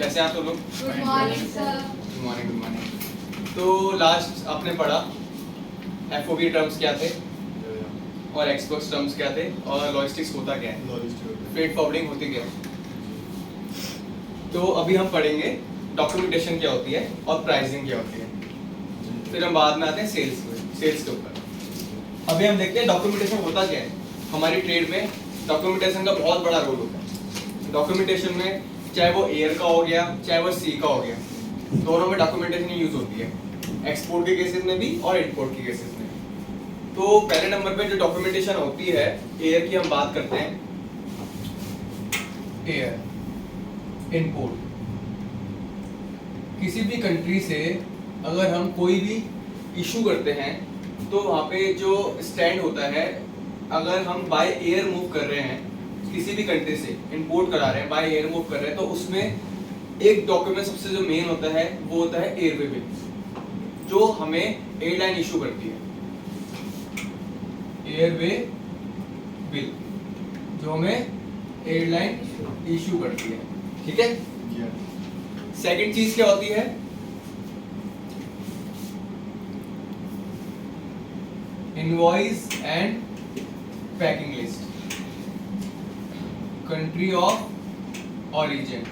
कैसे हैं आप सब लोग? Good morning sir. Good morning, good morning. तो लास्ट आपने पढ़ा एफओबी टर्म्स क्या थे और एक्सपोर्ट्स टर्म्स क्या थे और लॉजिस्टिक्स होता क्या है, फ्रेट फॉरवर्डिंग होती क्या है। तो अभी हम पढ़ेंगे डॉक्यूमेंटेशन क्या होती है और प्राइसिंग क्या होती है, फिर हम बाद में आते हैं सेल्स के ऊपर। अभी हम देखते हैं डॉक्यूमेंटेशन होता क्या है। हमारी ट्रेड में डॉक्यूमेंटेशन का बहुत बड़ा रोल होता है। डॉक्यूमेंटेशन में चाहे वो एयर का हो गया चाहे वो सी का हो गया, दोनों में डॉक्यूमेंटेशन यूज होती है, एक्सपोर्ट के केसेस में भी और इंपोर्ट के केसेस में। तो पहले नंबर पे जो डॉक्यूमेंटेशन होती है एयर की हम बात करते हैं। एयर इंपोर्ट, किसी भी कंट्री से अगर हम कोई भी इशू करते हैं तो वहाँ पे जो स्टैंड होता है, अगर हम बाय एयर मूव कर रहे हैं किसी भी कंट्री से, इंपोर्ट करा रहे हैं बाय एयर मूव कर रहे हैं, तो उसमें एक डॉक्यूमेंट सबसे जो मेन होता है वो होता है एयरवे बिल, जो हमें एयरलाइन इशू करती है। एयरवे बिल जो हमें एयरलाइन इशू करती है, ठीक है। सेकंड चीज क्या होती है, invoice and packing list, country of origin.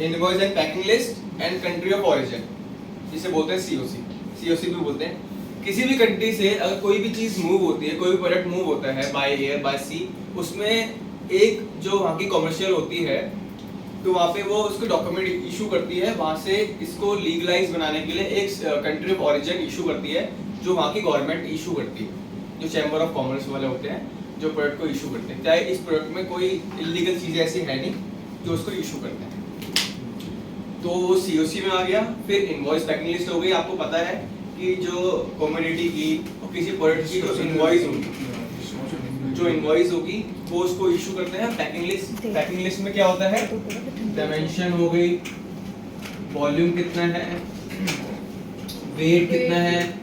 Invoice and packing list and country of origin, जिसे बोलते हैं सीओसी भी बोलते हैं। किसी भी कंट्री से अगर कोई भी चीज मूव होती है, कोई भी प्रोडक्ट मूव होता है बाय एयर बाय सी, उसमें एक जो वहाँ की कमर्शियल होती है तो वहाँ पे वो उसको डॉक्यूमेंट इशू करती है, वहाँ से इसको लीगलाइज बनाने के लिए एक कंट्री ऑफ ऑरिजिन इशू करती है, जो वहाँ की गवर्नमेंट इशू करती है, जो चैम्बर ऑफ कॉमर्स वाले होते हैं जो प्रोडक्ट को इशू करते हैं। चाहे इस प्रोडक्ट में कोई इलीगल चीज़ ऐसी है नहीं जो उसको इशू करते हैं। तो वो सीओसी में आ गया। फिर इनवॉइस पैकिंग लिस्ट हो गई। आपको पता है कि जो कमोडिटी की और किसी प्रोडक्ट की जो इनवॉइस होगी वो उसको इशू करते हैं पैकिंग लिस्ट। पैकिंग लिस्ट में क्या होता है, डायमेंशन हो गई, वॉल्यूम कितना है, वेट कितना है,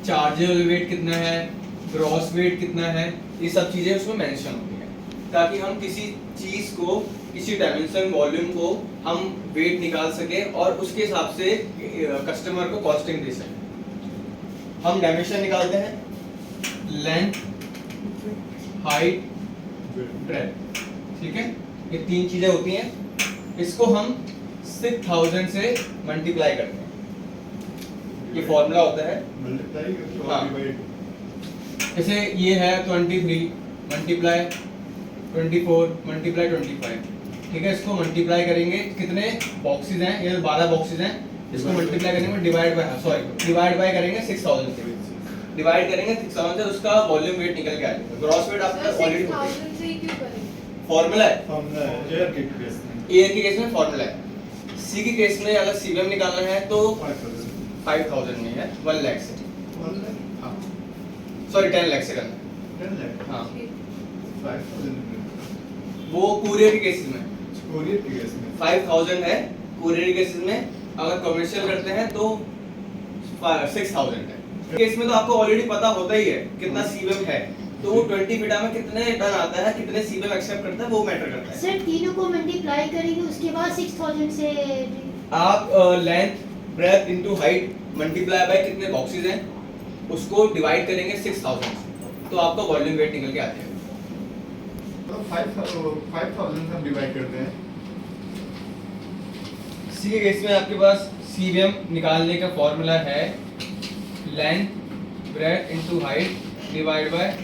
चार्जेबल वेट कितना है, ग्रॉस वेट कितना है, ये सब चीजें उसमें मेंशन होती है, ताकि हम किसी चीज को, किसी डायमेंशन वॉल्यूम को हम वेट निकाल सके और उसके हिसाब से कस्टमर को कॉस्टिंग दे सके। हम डायमेंशन निकालते हैं, लेंथ, हाइट, ब्रेड्थ, ठीक है। ये तीन चीजें होती हैं। इसको हम 6000 से मल्टीप्लाई करते हैं। ये फॉर्मूला होता है, हाँ। जैसे ये है 23 मल्टीप्लाई 24 मल्टीप्लाई 25, ठीक है। इसको मल्टीप्लाई करेंगे, कितने बॉक्सेस हैं, ये 12 बॉक्सेस हैं, इसको मल्टीप्लाई करेंगे डिवाइड बाय करेंगे 6000 से, डिवाइड करेंगे 6000 से, उसका वॉल्यूम वेट निकल के आएगा। ग्रॉस वेट आपका ऑलरेडी फॉर्मूला है, एयर के केस में फॉर्मूला है। सी के केस में अगर सीबीएम निकालना है तो 5000 में है, 1 लाख से, हाँ सॉरी 10 लाख से करना है, हाँ। वो कुरियर के केसेस में 5000 है, कुरियर के केसेस में। अगर कमर्शियल करते हैं तो 6000 है। केस में तो आपको ऑलरेडी पता होता ही है कितना सीबीएम है, तो वो 20 फीटा में कितने टन आता है, कितने सीबीएम एक्सेप्ट करता है, वो मैटर करता है। सर तीनों को मल्टीप्लाई करेंगे, उसके बाद 6000 से आप length, breadth into height multiply by कितने बॉक्सेस हैं उसको डिवाइड करेंगे 6000 से, तो आपका वॉल्यूम वेट निकल के आ जाएगा। तो 5000 से हम डिवाइड करते हैं। सी के केस में आपके पास सीबीएम निकालने का फॉर्मूला है length, breadth into height divide by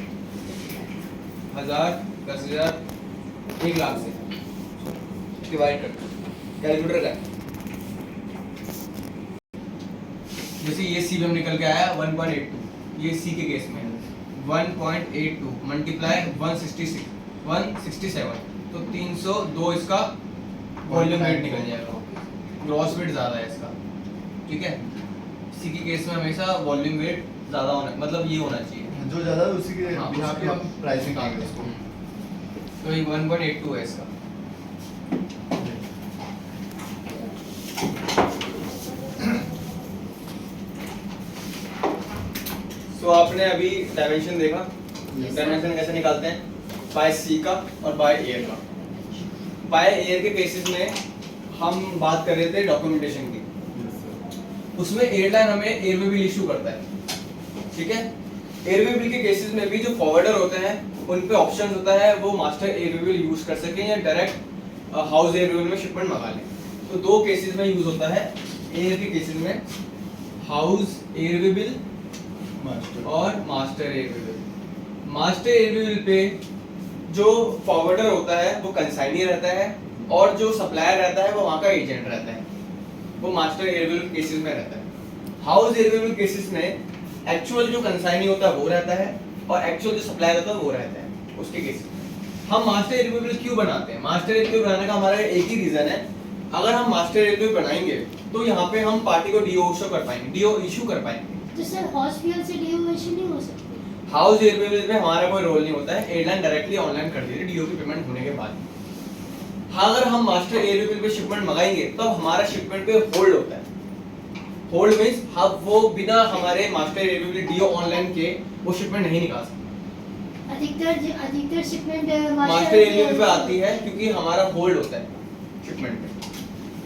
1000, 10000, 1 lakh से डिवाइड करते हैं, कैलकुलेटर का। जैसे ये सीबीएम निकल के आया 1.82, ये सी के केस में 1.82 मल्टीप्लाई 167, तो 302 इसका वॉल्यूम वेट निकल जाएगा। ग्रॉस वेट ज्यादा है इसका, ठीक है। सी के केस में हमेशा वॉल्यूम वेट ज्यादा होना, मतलब ये होना चाहिए, जो ज्यादा है उसी के हाँ, यहाँ पे हम प्राइसिंग हाँ, करेंगे इसको। तो ये 1.82 है इसका। तो आपने अभी डायमेंशन देखा, डायमेंशन कैसे निकालते हैं, बाय सी का और बाय एयर का। बाय एयर के केसेस में हम बात कर रहे थे डॉक्यूमेंटेशन की, उसमें एयरलाइन हमें एयरवे बिल इशू करता है, ठीक है। एयरवे बिल के केसेस में भी जो फॉरवर्डर होते हैं उन पे ऑप्शन होता है वो मास्टर एयरवे बिल यूज कर सकें या डायरेक्ट हाउस एयरवे बिल में शिपमेंट मंगा लें। तो दो केसेस में यूज होता है एयर के केसेस में, हाउस एयरवे बिल और master airway bill. Master airway bill पे जो फॉरवर्डर होता है वो कंसाइनी रहता है और जो सप्लायर रहता है वो वहाँ का एजेंट रहता है, वो मास्टर एयरवे बिल केसेस में रहता है। हाउस एयरवे बिल केसेस में एक्चुअल जो कंसाइनी होता है वो रहता है और एक्चुअल जो सप्लायर होता है वो रहता है उसके केस में। हम मास्टर एयरवे बिल क्यों बनाते हैं? मास्टर एयरवे बिल बनाने का हमारा एक ही रीजन है, अगर हम मास्टर एयरवे बिल बनाएंगे तो यहाँ पे हम पार्टी को डीओ इशू कर पाएंगे, डीओ इशू कर पाएंगे। तो सर हॉस्पिटल से डीओ इशू नहीं हो सकती? हाउस एयरवे बिल में हमारा कोई रोल नहीं होता है, एयरलाइन डायरेक्टली ऑनलाइन कर देती है डीओ की पेमेंट होने के बाद। हाँ, अगर हम मास्टर एयरवे बिल पे शिपमेंट मंगाएंगे तो हमारा शिपमेंट पे होल्ड होता है। होल्ड मींस हम वो बिना हमारे master airway bill DO online के वो शिपमेंट नहीं निकाल सकते। अधिकतर शिपमेंट मास्टर एयरवे बिल पे आती है क्योंकि हमारा होल्ड होता है शिपमेंट पे।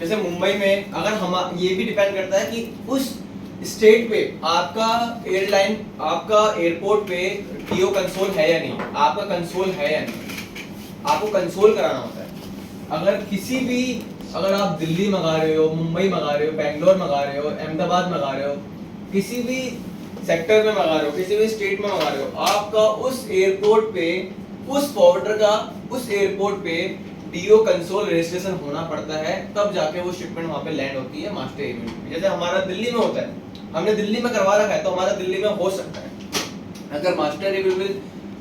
जैसे मुंबई में अगर हम, ये भी डिपेंड करता है कि उस स्टेट पे आपका एयरलाइन, आपका एयरपोर्ट पे डीओ कंसोल है या नहीं, आपका कंसोल है या नहीं, आपको कंसोल कराना होता है। अगर किसी भी, अगर आप दिल्ली मंगा रहे हो, मुंबई मंगा रहे हो, बेंगलोर मंगा रहे हो, अहमदाबाद मंगा रहे हो, किसी भी सेक्टर में मंगा रहे हो, किसी भी स्टेट में मंगा रहे हो, आपका उस एयरपोर्ट पे, उस फॉरवर्डर का उस एयरपोर्ट पे डीओ कंसोल रजिस्ट्रेशन होना पड़ता है, तब जाके वो शिपमेंट वहाँ पे लैंड होती है मास्टर एयरवे बिल। जैसे हमारा दिल्ली में होता है, हमने दिल्ली में करवा रखा है तो हमारा दिल्ली में हो सकता है। अगर मास्टर एयरवे बिल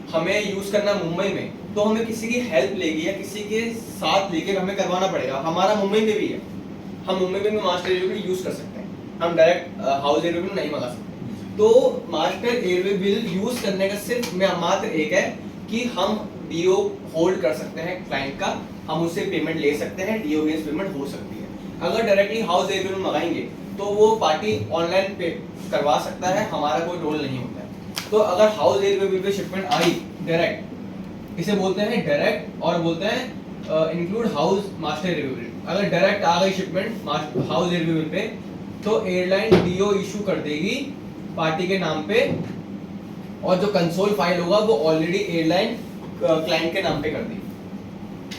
हमें यूज करना मुंबई में तो हमें किसी की हेल्प लेगी या किसी के साथ लेकर हमें करवाना पड़ेगा। हमारा मुंबई में भी है, हम मुंबई में भी मास्टर एयरवे बिल यूज कर सकते हैं, हम डायरेक्ट हाउस एयरवे बिल नहीं मंगा सकते। तो मास्टर एयरवे बिल यूज करने का सिर्फ मात्र एक है कि हम डीओ होल्ड कर सकते हैं क्लाइंट का, हम उससे पेमेंट ले सकते हैं, डीओ बेस्ड पेमेंट हो सकती है। अगर डायरेक्टली हाउस एयरवे बिल मंगाएंगे तो वो पार्टी ऑनलाइन पे करवा सकता है, हमारा कोई रोल नहीं होता है। तो अगर हाउस एयरवे बिल पे शिपमेंट आई डायरेक्ट, इसे बोलते हैं डायरेक्ट और बोलते हैं include house master airway bill. अगर डायरेक्ट आ गई शिपमेंट हाउस एयरवे बिल पे तो एयरलाइन डीओ इशू कर देगी पार्टी के नाम पे, और जो कंसोल फाइल होगा वो ऑलरेडी एयरलाइन क्लाइंट के नाम पे कर देगी,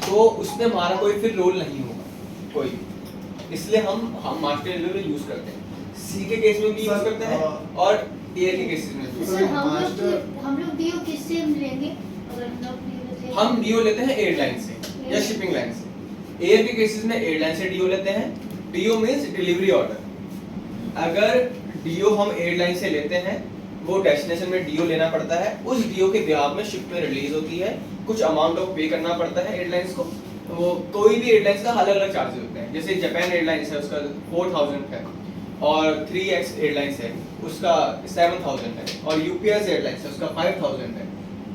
तो उसमें हमारा कोई फिर रोल नहीं होगा कोई। इसलिए हम मास्टर एयरवे बिल यूज करते हैं, सी के केस में भी यूज करते हैं और एयर के केसेस में भी। सर हम लोग डीओ किससे लेंगे? अगर हम लोग डीओ लेते हैं, हम डीओ लेते हैं एयरलाइन से या शिपिंग लाइन से। एयर के केसेस में एयरलाइन से डीओ लेते हैं, डीओ मींस डिलीवरी ऑर्डर। अगर डीओ हम एयरलाइन से लेते हैं, वो डेस्टिनेशन में डीओ लेना पड़ता है, उस डीओ के ब्याज में शिप में रिलीज होती है, कुछ अमाउंट ऑफ पे करना पड़ता है एयरलाइंस को। वो कोई भी एयरलाइंस का अलग अलग चार्जेस होते हैं, जैसे जापान एयरलाइंस है उसका 4000 है, और 3x एयरलाइंस है उसका 7000 है, और यूपीएस एयरलाइंस है उसका 5000 है।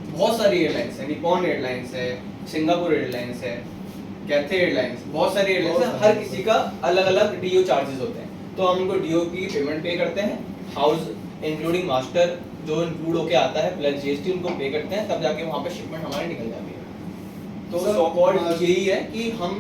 बहुत सारी एयरलाइंस है, निप्पॉन एयरलाइंस है, सिंगापुर एयरलाइंस है, कैथे एयरलाइंस, बहुत सारी एयरलाइंस है, हर किसी का अलग अलग डीओ चार्जेस होते हैं। तो हम उनको डीओ की पेमेंट पे करते हैं, हाउस इंक्लूडिंग मास्टर जो इंक्लूड होके आता है प्लस जीएसटी उनको पे करते हैं, तब जाके वहाँ पे शिपमेंट हमारी निकल जाती है। तो सो कॉल्ड यही है कि हम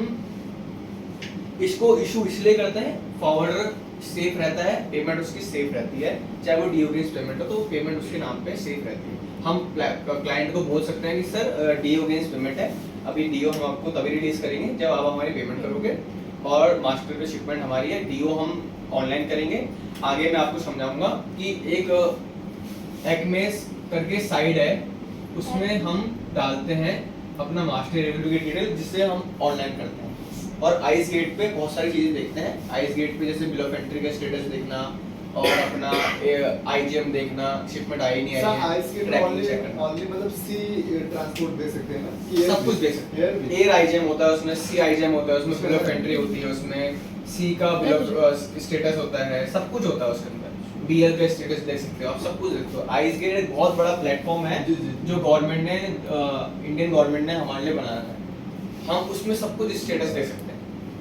इसको इशू इसलिए करते हैं, फॉरवर्डर सेफ रहता है, पेमेंट उसकी सेफ रहती है, चाहे वो डीओ बेस्ड पेमेंट हो तो पेमेंट उसके नाम पे सेफ रहती है। हम क्लाइंट को बोल सकते हैं कि सर डीओ बेस्ड पेमेंट है, अभी डीओ हम आपको तभी रिलीज करेंगे जब आप हमारी पेमेंट करोगे, और मास्टर पे शिपमेंट हमारी है, डीओ हम ऑनलाइन करेंगे। आगे मैं आपको समझाऊंगा कि एक एक्मेस करके साइड है, उसमें हम डालते हैं अपना मास्टर एयरवे की डिटेल, जिससे हम ऑनलाइन करते हैं। और आइस गेट पे बहुत सारी चीजें देखते हैं, आइस गेट पे जैसे बिल ऑफ एंट्री का स्टेटस देखना और अपना आईजीएम देखना, शिपमेंट आई नहीं आई है, आइस गेट ओनली मतलब सी ट्रांसपोर्ट दे सकते हैं ना, सब कुछ दे सकते हैं। एयर आईजीएम होता है उसमें, सी आईजीएम होता है उसमें, बिल ऑफ एंट्री होती है उसमें, सी का बिल ऑफ स्टेटस होता है, सब कुछ होता है उसके अंदर, बीएल का स्टेटस देख सकते हो आप, सब कुछ देखते हो। आइस गेट एक बहुत बड़ा प्लेटफॉर्म है जो गवर्नमेंट ने, इंडियन गवर्नमेंट ने हमारे लिए बना रखा है। हम उसमें सब कुछ स्टेटस देख सकते हैं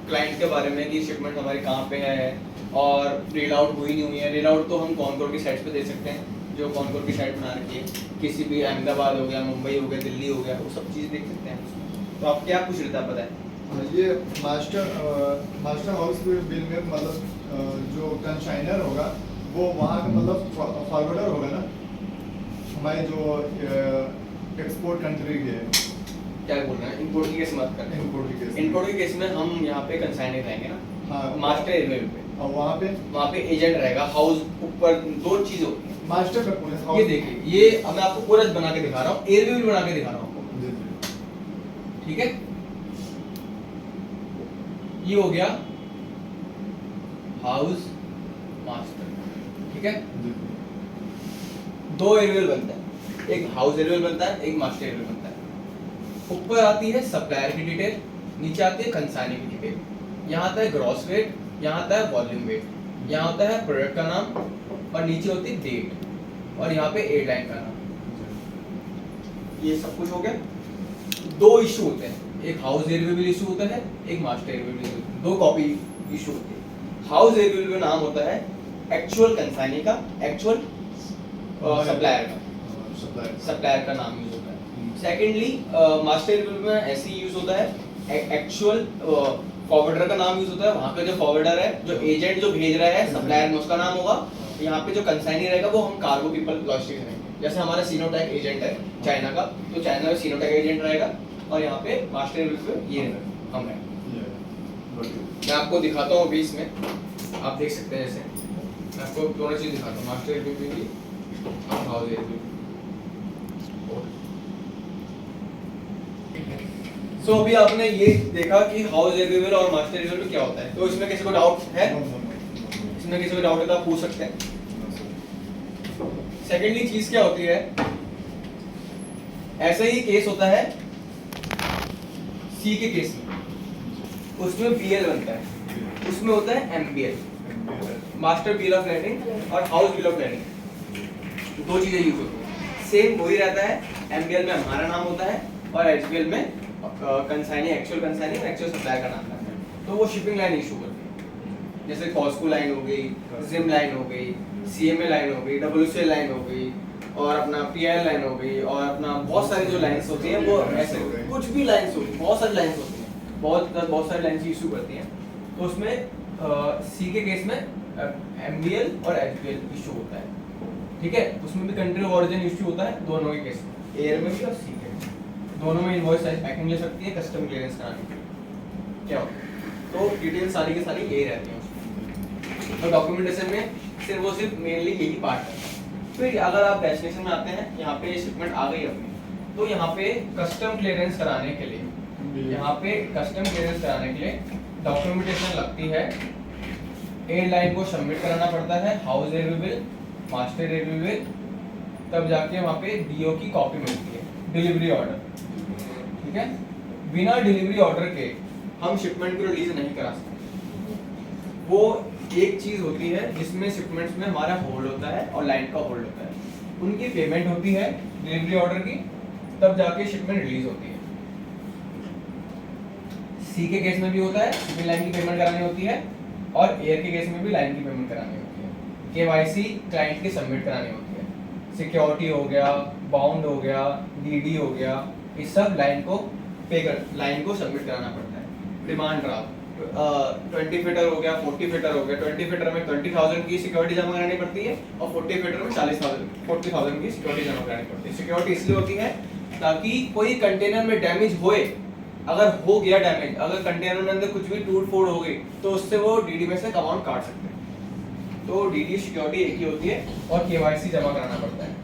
क्लाइंट के बारे में कि शिपमेंट हमारी कहाँ पे है और रेल आउट हुई नहीं हुई है। रेल आउट तो हम कॉनकोर की साइट पे दे सकते हैं, जो कॉनकोर की साइट बना रखी है, किसी भी अहमदाबाद हो गया, मुंबई हो गया, दिल्ली हो गया, वो सब चीज़ देख सकते हैं। तो आप क्या पूछ रहे थे, आप बताएं। ये मास्टर हाउस बिल में मतलब जो कंसाइनर होगा वो वहाँ का मतलब फॉरवर्डर होगा ना, हमारी जो एक्सपोर्ट कंट्री के क्या बोल रहे हैं, इंपोर्ट की केस मत कर। इंपोर्ट के केस में हम यहाँ पे कंसाइनर रहेंगे ना, हाँ, मास्टर एयरवेल पे, और वहाँ पे एजेंट रहेगा। हाउस ऊपर दो चीज होती है, मास्टर का पूरा ये देखिए, ये अब मैं आपको पूरा बना के दिखा रहा हूँ, एयरवेल बना के दिखा रहा हूँ आपको, जी जी ठीक है। ये हो गया हाउस मास्टर, ठीक है। जी दो एयरवेल बनता है, एक हाउस एयरवेल बनता है, एक मास्टर एयरवेल बनता है। ऊपर आती है सप्लायर की डिटेल, नीचे आती है कंसाइनर की डिटेल। यहाँ आता है ग्रॉस वेट, यहाँ आता है वॉल्यूम वेट, यहाँ होता है प्रोडक्ट का नाम और नीचे होती है डेट और यहाँ पे एयरलाइन का नाम। ये सब कुछ हो गया। दो इशू होते हैं, एक हाउस एयरवेल इशू होता है, एक मास्टर एयरवेल इशू, दो कॉपी इशू होती है। हाउस एयरवेल का नाम होता है एक्चुअल कंसाइनी का, एक्चुअल सप्लायर का, सप्लायर का नाम यूज होता है। सेकेंडली मास्टर एयरवेल में ऐसे ही यूज होता है, एक्चुअल फॉरवर्डर का नाम यूज होता है, वहाँ का जो फॉरवर्डर है, जो एजेंट जो भेज रहा है सप्लायर में, उसका नाम होगा। यहाँ पे जो कंसाइनी रहेगा वो हम कार्गो पीपल लॉजिस्टिक्स रहेंगे। जैसे हमारा सीनोटैक एजेंट है चाइना का, तो चाइना में सीनोटैक एजेंट रहेगा और यहाँ पे मास्टर एयरवेल पे ये हम हैं। मैं आपको दिखाता हूँ अभी इसमें, आप देख सकते हैं। जैसे मैं आपको दोनों चीज दिखाता हूँ, मास्टर एयरवेल भी और हाउस एयरवेल। सो अभी आपने ये देखा कि हाउस एयरवेल और मास्टर एयरवेल में क्या होता है। तो इसमें किसी को डाउट है? इसमें किसी को डाउट है तो आप पूछ सकते हैं। सेकेंडली चीज क्या होती है, ऐसा ही केस होता है सी के केस में, उसमें बीएल बनता है, उसमें होता है MBL, master bill of lending और हाउस बिल ऑफ लेंडिंग, दो चीजें यूज होती हैं। सेम वही रहता है, एमबीएल में हमारा नाम होता है और एचबीएल में कंसाइनी, एक्चुअल कंसाइनी और एक्चुअल सप्लायर का नाम रहता है। तो वो शिपिंग लाइन इशू करती है, जैसे कॉस्को लाइन हो गई, जिम लाइन हो गई, सीएमए लाइन हो गई, डब्ल्यूसीएल लाइन हो गई और अपना पीआईएल लाइन हो गई और अपना बहुत सारी जो लाइंस होती हैं वो ऐसे कुछ भी लाइंस होती हैं, बहुत सारी लाइंस होती हैं, बहुत सारी लाइंस इशू करती हैं। तो उसमें सी के केस में एमबीएल और एचबीएल इशू होता है, ठीक है। उसमें भी कंट्री ऑफ ओरिजिन इशू होता है दोनों के केस में, एयर में भी और सी के दोनों में। इनवॉइस पैकिंग ले सकती है कस्टम क्लियरेंस कराने के लिए, क्या होता है। तो डिटेल सारी की सारी यही रहती है उसमें। तो डॉक्यूमेंटेशन में सिर्फ मेनली यही पार्ट है। फिर अगर आप डेस्टिनेशन में आते हैं, यहाँ पे शिपमेंट आ गई अपनी, तो यहाँ पे कस्टम क्लियरेंस कराने के लिए, यहाँ पे कस्टम क्लियरेंस कराने के लिए डॉक्यूमेंटेशन लगती है। एयरलाइन को सबमिट कराना पड़ता है, हाउस एयरवेल, मास्टर एयरवेल, तब जाके वहाँ पे डीओ की कॉपी मिलती है, डिलीवरी ऑर्डर, ठीक है। बिना डिलीवरी ऑर्डर के हम शिपमेंट को रिलीज नहीं करा सकते। वो एक चीज होती है जिसमें शिपमेंट्स में हमारा होल्ड होता है और लाइन का होल्ड होता है, उनकी पेमेंट होती है डिलीवरी ऑर्डर की, तब जाके शिपमेंट रिलीज होती है। सी के केस में भी होता है, शिपिंग लाइन की पेमेंट करानी होती है और एयर के केस में भी लाइन की पेमेंट करानी होती है। केवाईसी क्लाइंट की सबमिट करानी होती है, सिक्योरिटी हो गया, बाउंड हो गया, डीडी हो गया, इस सब लाइन को लाइन को सबमिट कराना पड़ता है। डिमांड ड्राफ्ट 20 फीटर हो गया, 40 फीटर हो गया, 20 फीटर में 20,000 की सिक्योरिटी जमा करानी पड़ती है और 40 फीटर में 40,000 की सिक्योरिटी जमा करानी पड़ती है। सिक्योरिटी इसलिए होती है ताकि कोई कंटेनर में डैमेज होए, अगर हो गया डैमेज, अगर कंटेनर में अंदर कुछ भी टूट फोड़ हो गई तो उससे वो डीडी में से अमाउंट काट सकते हैं। तो डीडी सिक्योरिटी एक ही होती है और केवाईसी जमा कराना पड़ता है,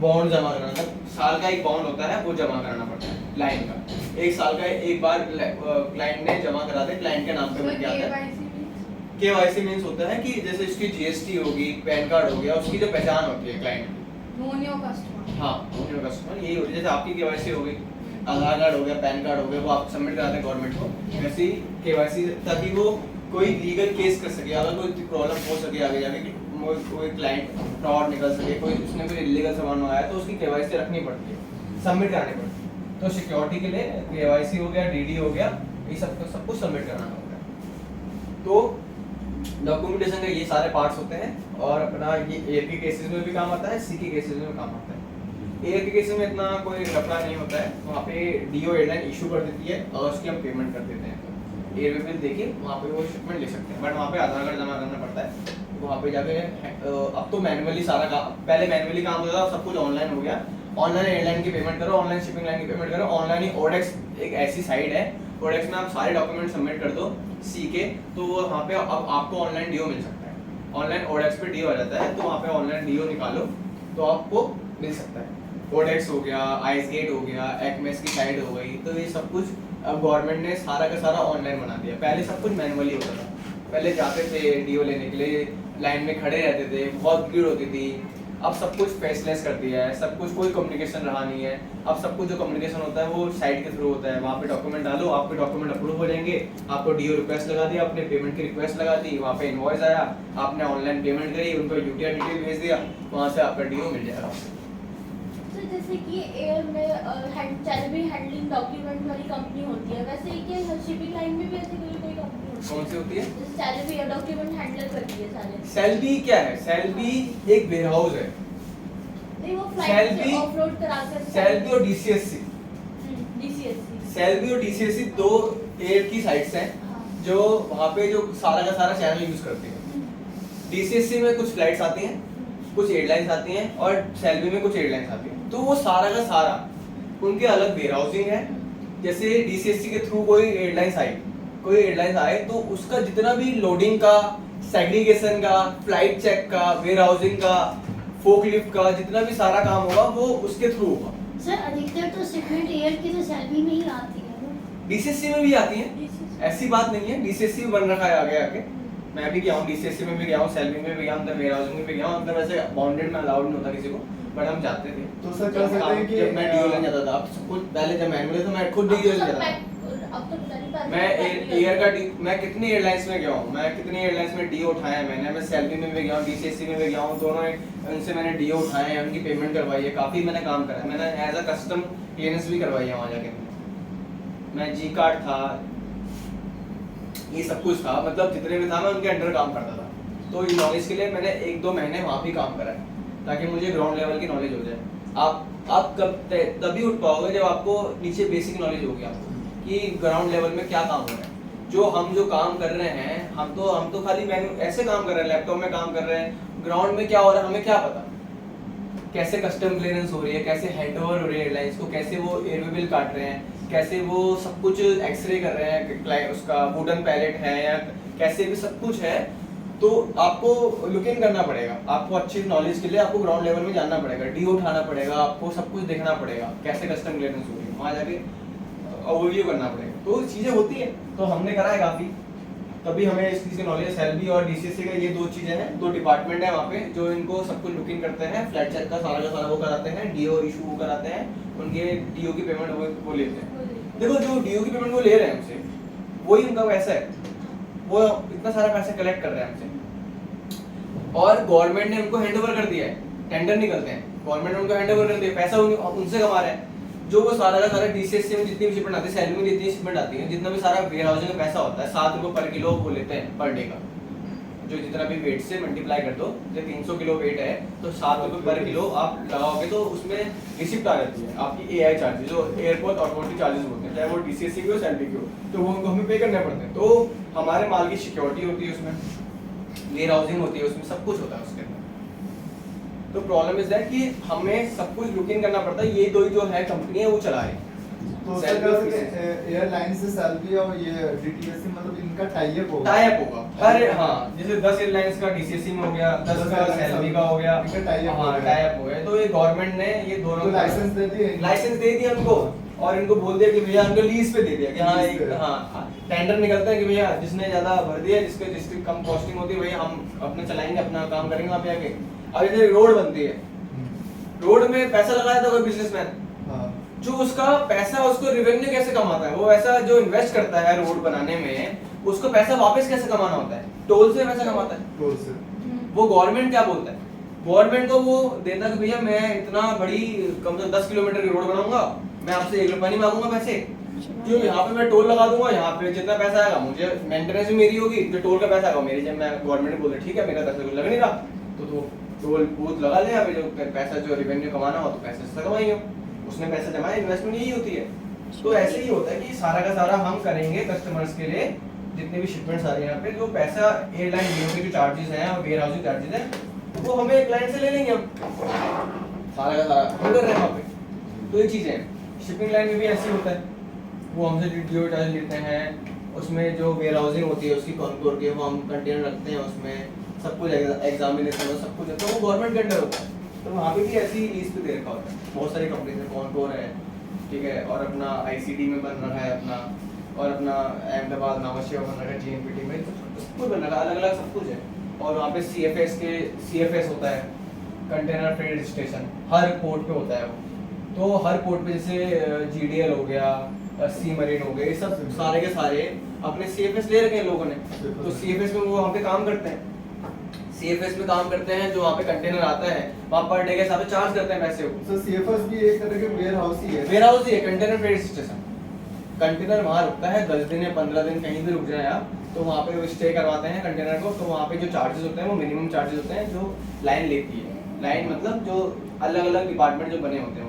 बॉन्ड जमा कराना, साल का एक बॉन्ड होता है वो जमा कराना पड़ता है लाइन का, एक साल का एक बार क्लाइंट ने जमा करा दे, क्लाइंट के नाम पे मिल जाता है। केवाईसी मींस होता है कि जैसे इसकी जीएसटी होगी, पैन कार्ड हो गया, उसकी जो पहचान होती है क्लाइंट की, नोन योर कस्टमर, हाँ नोन योर कस्टमर, यही होती है। जैसे आपकी केवाईसी हो गई, आधार कार्ड हो गया, पैन कार्ड हो गया, वो आप सबमिट कराते हैं गवर्नमेंट को, वैसे ही केवाईसी, ताकि वो कोई लीगल केस कर सके, अगर कोई प्रॉब्लम हो सके आगे जाके, कोई क्लाइंट फ्रॉड निकल सके, कोई उसने कोई इलीगल सामान मंगाया तो उसकी केवाईसी रखनी पड़ती है, सबमिट करानी पड़ती है। तो सिक्योरिटी के लिए केवाईसी हो गया, डीडी हो गया, ये सब कुछ सबमिट कराना होगा। तो डॉक्यूमेंटेशन के ये सारे पार्ट्स होते हैं और अपना ये एयर के केसेस में भी काम आता है, सी के केसेस में काम आता है। एयर के केस में इतना कोई लफड़ा नहीं होता है, वहाँ पे डीओ एयरलाइन इशू कर देती है और उसकी हम पेमेंट कर देते हैं। एयरवे बिल देके वहाँ पे वो शिपमेंट ले सकते हैं, बट वहाँ पे आधार कार्ड जमा करना पड़ता है। वहाँ पे जाके अब तो मैनुअली सारा काम, पहले मैनुअली काम होता था, सब कुछ ऑनलाइन हो गया। ऑनलाइन एयरलाइन की पेमेंट करो, ऑनलाइन शिपिंग लाइन की पेमेंट करो, ऑनलाइन ही ओडेक्स एक ऐसी साइट है, ओडेक्स में आप सारे डॉक्यूमेंट सबमिट कर दो सी के, तो वहाँ पे अब आपको ऑनलाइन डीओ मिल सकता है। ऑनलाइन ओडेक्स पे डीओ आ जाता है, तो वहाँ पे ऑनलाइन डीओ निकालो तो आपको मिल सकता है। ओडेक्स हो गया, आइस गेट हो गया, एक्मेस की साइट हो गई, तो ये सब कुछ अब गवर्नमेंट ने सारा का सारा ऑनलाइन बना दिया। पहले सब कुछ मैनुअली होता था, पहले जाते थे डीओ लेने के लिए, लाइन में खड़े रहते थे, बहुत भीड़ होती थी। अब सब कुछ फेसलेस कर दिया है, सब कुछ, कोई कम्युनिकेशन रहा नहीं है। अब सब कुछ जो कम्युनिकेशन होता है वो साइट के थ्रू होता है। वहाँ पे डॉक्यूमेंट डालो, आपके डॉक्यूमेंट अप्रूव हो जाएंगे, आपको डीओ रिक्वेस्ट लगा दिया, आपने पेमेंट की रिक्वेस्ट लगा दी, वहाँ पे इनवॉइस आया, आपने ऑनलाइन पेमेंट करी, उनको यूटीआर डिटेल भेज दिया, वहाँ से आपका डीओ मिल जाएगा। तो जैसे कि एयर में चैलबी हैंडलिंग डॉक्यूमेंट वाली कंपनी होती है, वैसे ही क्या शिपिंग लाइन में भी ऐसी कोई कंपनी होती है? कौन सी होती है? जैसे चैलबी डॉक्यूमेंट हैंडल करती है सारे। सेल्बी क्या है? सेल्बी एक वेयरहाउस है। नहीं, वो फ्लाइट से Selby- ऑफरोड करा कर सेल्बी और डीसीएससी, डीसीएससी। सेल्बी और डीसीएससी दो एयर की साइट्स हैं जो वहाँ पे जो सारा का सारा चैनल यूज करती है। डीसीएससी में कुछ फ्लाइट्स आती हैं, कुछ एयरलाइंस आती हैं, और सेल्बी में कुछ एयरलाइंस आती हैं। तो वो सारा का सारा उनके अलग वेयरहाउसिंग है। जैसे डीसीएससी के थ्रू कोई एयरलाइंस आए तो उसका जितना भी लोडिंग का, सेग्रीगेशन का, फ्लाइट चेक का, वेयरहाउसिंग का, फोकलिफ्ट का, जितना भी सारा काम होगा वो उसके थ्रू होगा। सर अधिकतर तो शिपमेंट एयर की तो सैलरी में ही आती है ना? डीसीएससी में भी आती है, ऐसी बात नहीं है। डीसीएससी में बन रखा है आगे आके, मैं भी गया हूँ डीसीएससी में भी गया हूँ, सेल्बी में भी गया हूँ, अंदर वेयरहाउसिंग में भी गया हूँ। अंदर वैसे बाउंडेड में अलाउड नहीं होता किसी को, बट हम जाते थे। तो सर कह सकते हैं कि जब मैं डीओ लेने जाता था, अब सब कुछ पहले जब मैनुअल था, मैं खुद डीओ लेने जाता था। अब तो पता नहीं मैं एयर का मैं कितनी एयरलाइंस में गया हूँ, मैं कितनी एयरलाइंस में डीओ उठाया है मैंने। मैं सेल्बी में भी गया हूँ, डीसीएससी में भी गया हूँ, दोनों उनसे मैंने डीओ उठाए हैं, उनकी पेमेंट करवाई है, काफी मैंने काम करा है। मैंने एज अ कस्टम क्लियरेंस भी करवाई है वहाँ जाके। मैं जी कार्ड था, ये सब कुछ था, मतलब जितने भी था मैं उनके अंडर काम करता था। तो ये नॉलेज के लिए मैंने 1-2 महीने वहाँ भी काम करा है, ताकि मुझे ग्राउंड लेवल की नॉलेज हो जाए। आप कब तभी उठ पाओगे जब आपको नीचे बेसिक नॉलेज होगी आपको कि ग्राउंड लेवल में क्या काम हो रहा है। जो काम कर रहे हैं, हम तो खाली ऐसे काम कर रहे हैं, लैपटॉप में काम कर रहे हैं। ग्राउंड में क्या हो रहा है हमें क्या पता, कैसे कस्टम क्लियरेंस हो रही है, कैसे हैंडओवर हो रही है एयरलाइंस को, कैसे वो एयरवे बिल काट रहे हैं, कैसे वो सब कुछ एक्सरे कर रहे हैं, उसका वुडन पैलेट है या कैसे भी सब कुछ है। तो आपको लुक इन करना पड़ेगा, आपको अच्छी नॉलेज के लिए आपको ग्राउंड लेवल में जानना पड़ेगा, डीओ उठाना पड़ेगा, आपको सब कुछ देखना पड़ेगा, कैसे कस्टम क्लियरेंस हो रही है, वहाँ जाके ओवरव्यू करना पड़ेगा। तो चीज़ें होती है, तो हमने करा है काफ़ी, तभी हमें इस चीज़ की नॉलेज। सेल्बी और डीसीएससी का ये 2 चीज़ें हैं, 2 डिपार्टमेंट है वहाँ पे जो इनको सब कुछ लुक इन करते हैं, फ्लाइट चेक का सारा वो कराते हैं, डीओ इशू वो कराते हैं, उनके डीओ की पेमेंट वो लेते हैं। देखो जो डीओ की पेमेंट वो ले रहे हैं हमसे, वही उनका पैसा है, वो इतना सारा पैसा कलेक्ट कर रहे हैं हमसे, और गवर्नमेंट ने उनको हैंड ओवर कर दिया है। टेंडर निकलते हैं, गवर्नमेंट ने उनको हैंड ओवर कर दिया, पैसा उनसे कमा रहे हैं। जो वो सारा का सारा डीसीएससी में जितनी भी शिपमेंट आती है, सैलरी में जितनी शिपमेंट आती है, जितना भी सारा वेयरहाउसिंग का पैसा होता है, 7 रुपये पर किलो वो लेते हैं पर डे का। जो जितना भी वेट से मल्टीप्लाई कर दो, जो 300 किलो वेट है तो 7 रुपये पर किलो आप लगाओगे तो उसमें रिसिप्ट आ जाती है आपकी एआई चार्जेस, जो एयरपोर्ट अथॉरिटी चार्जेस होते हैं, चाहे वो डीसीएससी की हो सैलरी की हो, तो वो उनको हमें पे करने पड़ते हैं। तो हमारे माल की सिक्योरिटी होती है उसमें, वेयरहाउसिंग होती है उसमें, सब कुछ होता है उसके अंदर। तो प्रॉब्लम इज दैट कि हमें सब कुछ लुक इन करना पड़ता है। ये 2 जो है कंपनी है वो चला रही है। तो सर कह सकते हैं एयरलाइन से सेल्बी और ये डीटीएससी मतलब इनका टाई अप होगा। टाई अप होगा हर, हाँ, जैसे 10 एयरलाइंस का डीसीएससी में हो गया, 10 का सेल्बी का हो गया, इनका टाई अप हाँ टाई अप हो गया। तो ये गवर्नमेंट ने ये दोनों तो लाइसेंस दे दिया उनको, और इनको बोल दिया कि भैया हमको लीज पे दे दिया कि हाँ लीज पे। हाँ टेंडर निकलता है कि भैया जिसने ज्यादा भर दिया, जिसकी कम कॉस्टिंग होती है, भैया हम अपना चलाएंगे, अपना काम करेंगे वहाँ पे आके। अब जैसे रोड बनती है, रोड में पैसा लगाया था कोई बिजनेसमैन, जो उसका पैसा, उसको रेवेन्यू कैसे कमाता है, वो ऐसा जो इन्वेस्ट करता है रोड बनाने में, उसको पैसा वापस कैसे कमाना होता है, टोल से पैसा कमाता है। टोल से वो गवर्नमेंट क्या बोलता है, गवर्नमेंट को वो देता है कि भैया मैं इतना बड़ी कम से कम 10 किलोमीटर की रोड बनाऊंगा, मैं आपसे 1 रुपया नहीं मांगूंगा पैसे, क्यों, यहाँ पे मैं टोल लगा दूंगा, यहाँ पे जितना पैसा आएगा मुझे मेंटेनेंस भी मेरी होगी, जो टोल का पैसा आएगा मेरी, जब मैं गवर्नमेंट बोल रही ठीक है मेरा 10 रुपये लग नहीं रहा, तो टोल बूथ लगा ले, यहाँ पे जो पैसा जो रेवेन्यू कमाना हो तो पैसे से कमाइए, उसने पैसा जमाया, इन्वेस्टमेंट यही होती है। तो ऐसे ही होता है कि सारा का सारा हम करेंगे कस्टमर्स के लिए, जितने भी शिपमेंट्स आ रही हैं यहाँ पे, जो पैसा एयरलाइन डीओ के जो चार्जेस हैं और वेयर हाउसिंग चार्जेस हैं वो हमें क्लाइंट से ले लेंगे हम, सारा का सारा हम कर रहे हैं वहाँ पे। तो ये चीज़ें हैं, शिपिंग लाइन में भी ऐसे ही होता है, वो हमसे डीओ चार्ज लेते हैं, उसमें जो वेयर हाउसिंग होती है उसकी कॉन्कोर के वो हम कंटेनर रखते हैं, उसमें सब कुछ एग्जामिनेशन हो सब कुछ है, तो वो गवर्नमेंट के अंडर होता है। तो वहाँ पे भी ऐसी ही लीज पे दे रखा होता है, बहुत सारी कंपनीज है, कॉन्कोर है, ठीक है, और अपना आईसीडी में बन रखा है अपना, और अपना अहमदाबाद नावाशिया बन रखा है, जीएनपीटी में सब कुछ बन रखा है, अलग अलग सब कुछ है। और वहाँ पे सीएफएस होता है, कंटेनर फ्रेट रजिस्ट्रेशन, हर पोर्ट पे होता है वो। तो हर पोर्ट पे जैसे जीडीएल हो गया, सी मरीन हो गए, ये सब सारे के सारे अपने सीएफएस ले रखे हैं लोगों ने, तो सीएफएस में वो वहाँ पे काम करते हैं, सीएफएस में काम करते हैं, जो वहाँ पे कंटेनर आता है वहाँ पर डे के हिसाब से चार्ज करते हैं पैसे को। सर सीएफएस भी एक तरह के वेयर हाउस ही है। वेयर हाउस ही है, कंटेनर फ्रेट स्टेशन। कंटेनर वहाँ रुकता है 10 दिन या 15 दिन कहीं भी रुक जाए आप, तो वहाँ पे वो स्टे करवाते हैं कंटेनर को, तो वहाँ पे जो चार्जेस होते हैं वो मिनिमम चार्जेस होते हैं जो लाइन लेती है। लाइन मतलब जो अलग अलग डिपार्टमेंट जो बने होते हैं